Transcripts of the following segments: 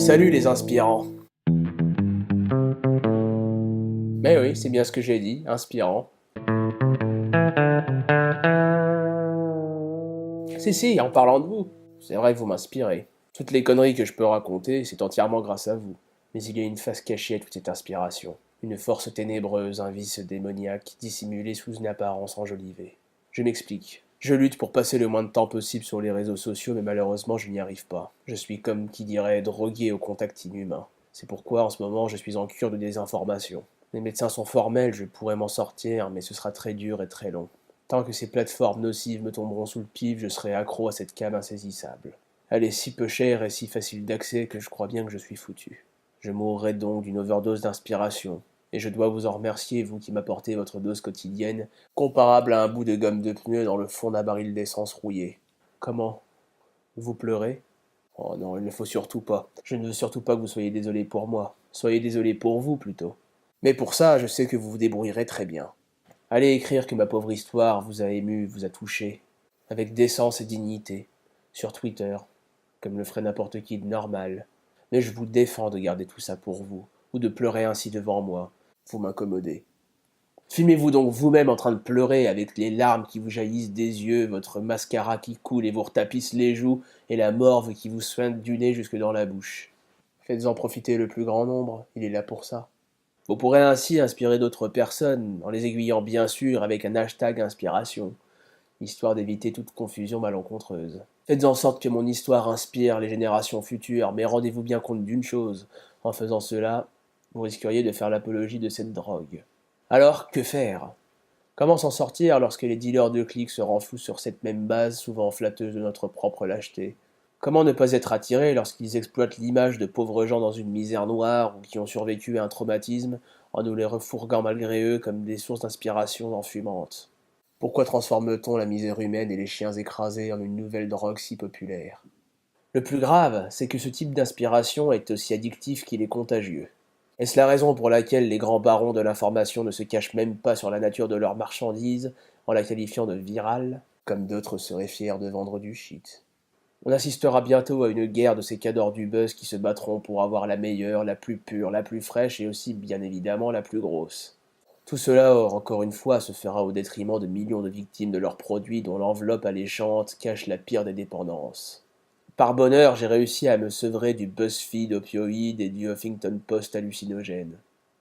Salut les inspirants. Mais oui, c'est bien ce que j'ai dit, inspirant. Si, en parlant de vous, c'est vrai que vous m'inspirez. Toutes les conneries que je peux raconter, c'est entièrement grâce à vous. Mais il y a une face cachée à toute cette inspiration. Une force ténébreuse, un vice démoniaque, dissimulé sous une apparence enjolivée. Je m'explique. Je lutte pour passer le moins de temps possible sur les réseaux sociaux, mais malheureusement je n'y arrive pas. Je suis comme qui dirait drogué au contact inhumain. C'est pourquoi en ce moment je suis en cure de désinformation. Les médecins sont formels, je pourrais m'en sortir, mais ce sera très dur et très long. Tant que ces plateformes nocives me tomberont sous le pif, je serai accro à cette came insaisissable. Elle est si peu chère et si facile d'accès que je crois bien que je suis foutu. Je mourrai donc d'une overdose d'inspiration, et je dois vous en remercier, vous qui m'apportez votre dose quotidienne, comparable à un bout de gomme de pneu dans le fond d'un baril d'essence rouillé. Comment? Vous pleurez? Oh non, il ne faut surtout pas. Je ne veux surtout pas que vous soyez désolé pour moi. Soyez désolé pour vous, plutôt. Mais pour ça, je sais que vous vous débrouillerez très bien. Allez écrire que ma pauvre histoire vous a ému, vous a touché, avec décence et dignité, sur Twitter, comme le ferait n'importe qui de normal. Mais je vous défends de garder tout ça pour vous, ou de pleurer ainsi devant moi. Vous m'incommodez. Filmez-vous donc vous-même en train de pleurer avec les larmes qui vous jaillissent des yeux, votre mascara qui coule et vous retapisse les joues, et la morve qui vous soigne du nez jusque dans la bouche. Faites-en profiter le plus grand nombre, il est là pour ça. Vous pourrez ainsi inspirer d'autres personnes, en les aiguillant bien sûr avec un hashtag inspiration, histoire d'éviter toute confusion malencontreuse. Faites en sorte que mon histoire inspire les générations futures, mais rendez-vous bien compte d'une chose, en faisant cela, vous risqueriez de faire l'apologie de cette drogue. Alors, que faire? Comment s'en sortir lorsque les dealers de clics se renflouent sur cette même base, souvent flatteuse de notre propre lâcheté? Comment ne pas être attiré lorsqu'ils exploitent l'image de pauvres gens dans une misère noire ou qui ont survécu à un traumatisme en nous les refourguant malgré eux comme des sources d'inspiration enfumantes? Pourquoi transforme-t-on la misère humaine et les chiens écrasés en une nouvelle drogue si populaire? Le plus grave, c'est que ce type d'inspiration est aussi addictif qu'il est contagieux. Est-ce la raison pour laquelle les grands barons de l'information ne se cachent même pas sur la nature de leur marchandise en la qualifiant de virale, comme d'autres seraient fiers de vendre du shit? On assistera bientôt à une guerre de ces cadors du buzz qui se battront pour avoir la meilleure, la plus pure, la plus fraîche et aussi bien évidemment la plus grosse. Tout cela, encore une fois, se fera au détriment de millions de victimes de leurs produits dont l'enveloppe alléchante cache la pire des dépendances. Par bonheur, j'ai réussi à me sevrer du BuzzFeed opioïde et du Huffington Post hallucinogène.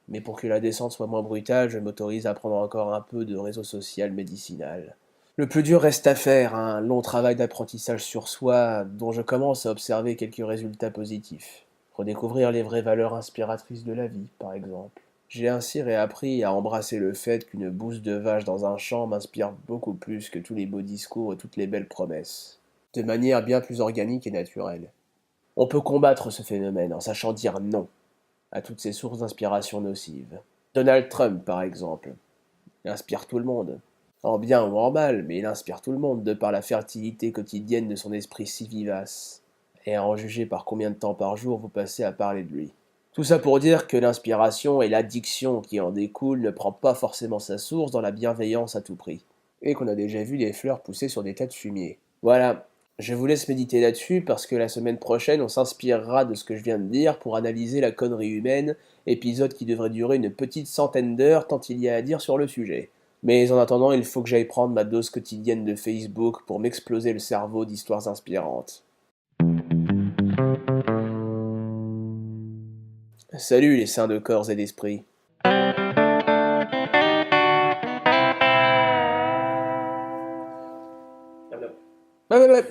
Mais pour que la descente soit moins brutale, je m'autorise à prendre encore un peu de réseau social médicinal. Le plus dur reste à faire, un long travail d'apprentissage sur soi, dont je commence à observer quelques résultats positifs. Redécouvrir les vraies valeurs inspiratrices de la vie, par exemple. J'ai ainsi réappris à embrasser le fait qu'une bouse de vache dans un champ m'inspire beaucoup plus que tous les beaux discours et toutes les belles promesses. De manière bien plus organique et naturelle. On peut combattre ce phénomène en sachant dire non à toutes ces sources d'inspiration nocives. Donald Trump, par exemple, il inspire tout le monde. En bien ou en mal, mais il inspire tout le monde de par la fertilité quotidienne de son esprit si vivace. Et à en juger par combien de temps par jour vous passez à parler de lui. Tout ça pour dire que l'inspiration et l'addiction qui en découle ne prend pas forcément sa source dans la bienveillance à tout prix. Et qu'on a déjà vu des fleurs pousser sur des tas de fumier. Voilà, je vous laisse méditer là-dessus parce que la semaine prochaine on s'inspirera de ce que je viens de dire pour analyser la connerie humaine, épisode qui devrait durer une petite centaine d'heures tant il y a à dire sur le sujet. Mais en attendant, il faut que j'aille prendre ma dose quotidienne de Facebook pour m'exploser le cerveau d'histoires inspirantes. Salut les saints de corps et d'esprit. Blablabla.